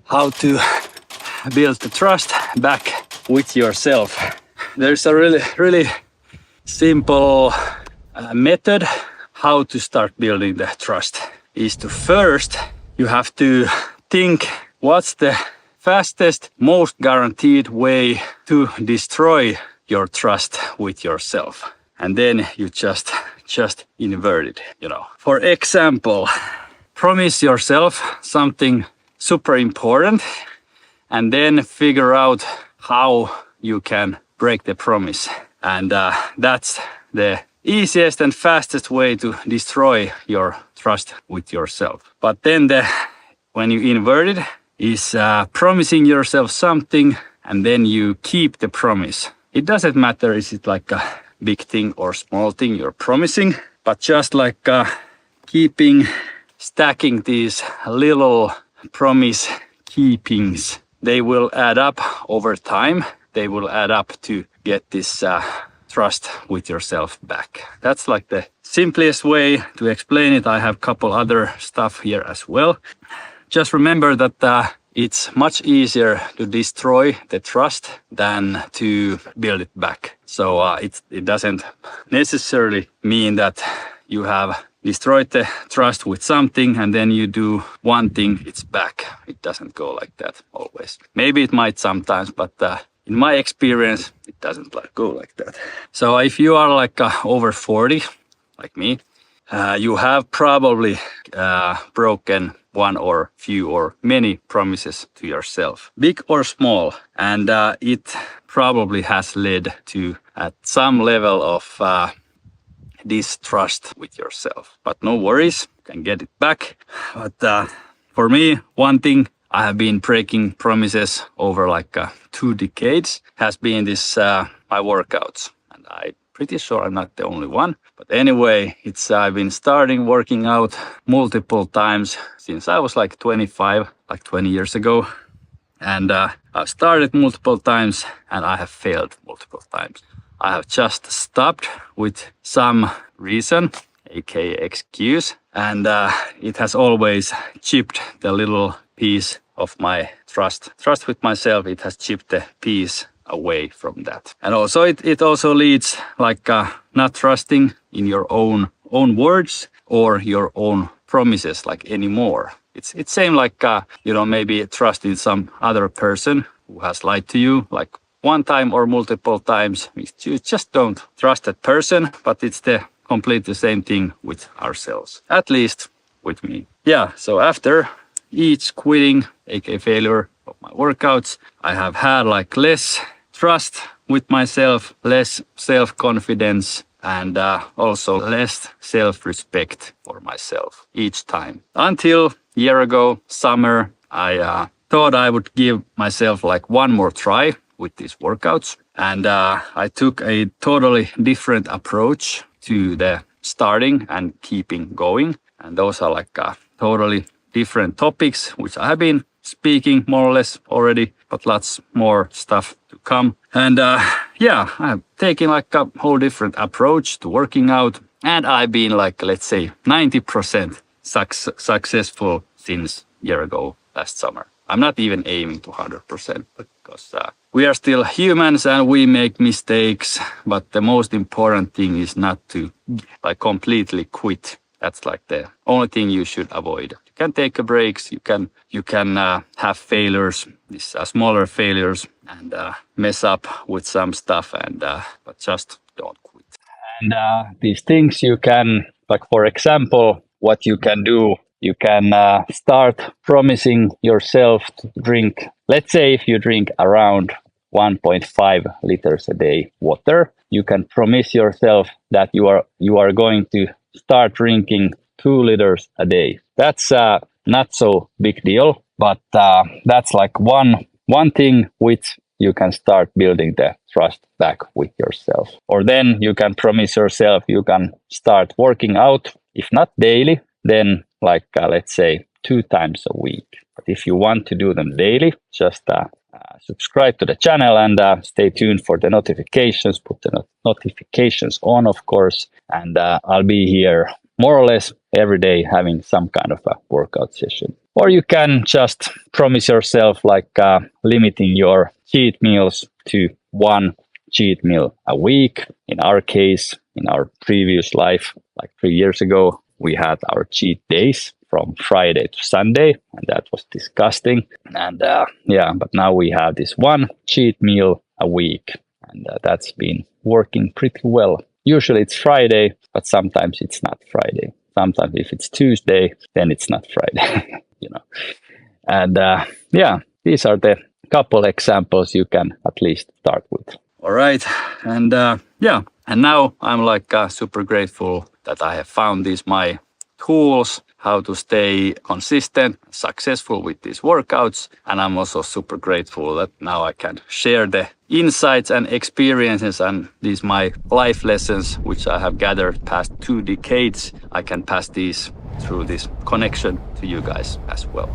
how to build the trust back with yourself. There's a really simple method how to start building the trust. Is to first you have to think what's the fastest, most guaranteed way to destroy your trust with yourself. And then you just invert it, you know. For example, promise yourself something super important and then figure out how you can break the promise. And that's the easiest and fastest way to destroy your trust with yourself. But then when you invert it, is promising yourself something and then you keep the promise. It doesn't matter is it like a big thing or small thing you're promising, but just like stacking these little promise keepings, they will add up over time. They will add up to get this trust with yourself back. That's like the simplest way to explain it. I have a couple other stuff here as well. Just remember that it's much easier to destroy the trust than to build it back. So it doesn't necessarily mean that you have destroyed the trust with something and then you do one thing, it's back. It doesn't go like that always. Maybe it might sometimes, but in my experience, it doesn't go like that. So if you are like over 40, like me, you have probably broken one or few or many promises to yourself, big or small. And it probably has led to at some level of distrust with yourself. But no worries, you can get it back. But for me, one thing I have been breaking promises over like 2 decades has been this my workouts. And I'm pretty sure I'm not the only one. But anyway, I've been starting working out multiple times since I was like 25, like 20 years ago. And I've started multiple times and I have failed multiple times. I have just stopped with some reason, aka excuse. And it has always chipped the little piece of my trust with myself. It has chipped the piece away from that. And also it also leads like not trusting in your own words or your own promises like anymore. It's same like maybe trusting some other person who has lied to you like one time or multiple times. You just don't trust that person, but it's the completely same thing with ourselves, at least with me. Yeah, so after each quitting, aka failure of my workouts, I have had like less trust with myself, less self-confidence, and also less self-respect for myself each time. Until a year ago, summer, I thought I would give myself like one more try with these workouts. And I took a totally different approach to the starting and keeping going. And those are like totally different topics, which I have been speaking more or less already, but lots more stuff to come. And I'm taking like a whole different approach to working out. And I've been like, let's say 90% successful since a year ago, last summer. I'm not even aiming to 100% because we are still humans and we make mistakes. But the most important thing is not to like completely quit. That's like the only thing you should avoid. You can take a breaks. You can have failures, these smaller failures, and mess up with some stuff. And but just don't quit. And these things you can, like for example, what you can do. You can start promising yourself to drink. Let's say if you drink around 1.5 liters a day water, you can promise yourself that you are going to start drinking 2 liters a day. That's not so big deal, but that's like one thing which you can start building the trust back with yourself. Or then you can promise yourself you can start working out, if not daily, then like let's say 2 times a week. But if you want to do them daily, just subscribe to the channel and stay tuned for the notifications. Put the notifications on, of course, and I'll be here more or less every day having some kind of a workout session. Or you can just promise yourself like limiting your cheat meals to one cheat meal a week. In our case, in our previous life, like 3 years ago, we had our cheat days from Friday to Sunday, and that was disgusting. And but now we have this one cheat meal a week, and that's been working pretty well. Usually it's Friday, but sometimes it's not Friday. Sometimes if it's Tuesday, then it's not Friday, you know. And these are the couple examples you can at least start with. All right. And and now I'm like super grateful that I have found these my tools, how to stay consistent, successful with these workouts. And I'm also super grateful that now I can share the insights and experiences and these my life lessons, which I have gathered past 2 decades. I can pass these through this connection to you guys as well.